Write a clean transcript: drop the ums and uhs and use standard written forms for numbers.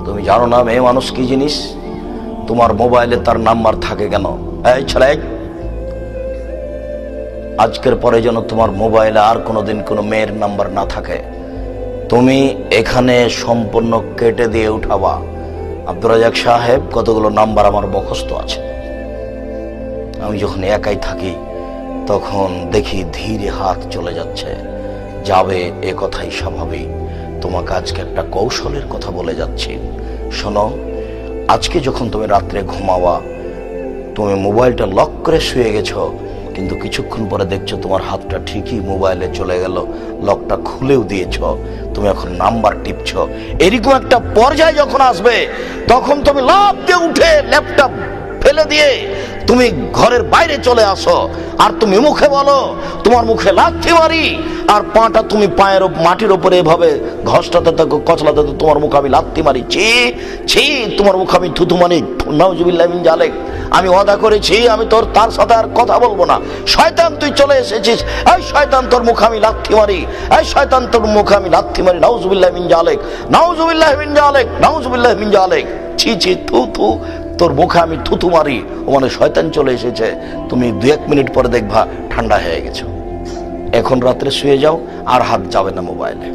তুমি জানো না মেয়ে মানুষ কি জিনিস? তোমার মোবাইলে তার নাম্বার থাকে কেন? এই ছেলে, আজকের পরে যেন তোমার মোবাইলে আর কোনোদিন কোনো মেয়ের নাম্বার না থাকে। তুমি এখানে সম্পূর্ণ কেটে দিয়ে উঠাবা। আব্দুর রাজ্জাক সাহেব, কতগুলো নাম্বার আমার মুখস্থ আছে। আমি যখন একাই থাকি তখন দেখি ধীরে হাত চলে যাচ্ছে। যাবে এ কথাই স্বাভাবিক। তোমাকে আজকে একটা কৌশলের কথা বলে যাচ্ছি, শোনো। আজকে যখন তুমি রাত্রে ঘুমাবা, তুমি মোবাইলটা লক করে শুয়ে গেছো, কিন্তু কিছুক্ষণ পরে দেখছো তোমার হাতটা ঠিকই মোবাইলে চলে গেল, লকটা খুলেও দিয়েছ, তুমি এখন নাম্বার টিপছ। এরকম একটা পর্যায়ে যখন আসবে, তখন তুমি লাফ দিয়ে উঠে ল্যাপটপ ফেলে দিয়ে তুমি ঘরের বাইরে চলে আসো, আর তুমি মুখে বলো, তোমার মুখে লাথি মারি, আর পাটা তুমি পায়ের মাটির উপরে এভাবে ঘষটাতে থাকো, কচলাতে, তোমার মুখে আমি লাথি মারি, ছি ছি, তোমার মুখে আমি থুতু মারি, নাউজুবিল্লাহ মিন জালেক। আমি ওয়াদা করেছি আমি তার সাথে আর কথা বলবো না। শয়তান, তুই চলে এসেছিস, এই শয়তান, তোর মুখে আমি লাথি মারি, এই শয়তান, তোর মুখে আমি লাথি মারি, নাউজুবিল্লাহ মিন জালেক, নাউজুবিল্লাহ মিন জালেক, নাউজুবিল্লাহ মিন জালেক, ছি ছি, থু থু, তোর মুখে আমি থুতু মারি, ও মানে শয়তান চলে এসেছে। তুমি 2-1 মিনিট পরে দেখবা ঠান্ডা হয়ে গেছো। এখন রাত্রে শুয়ে যাও, আর হাত যাবে না মোবাইলে।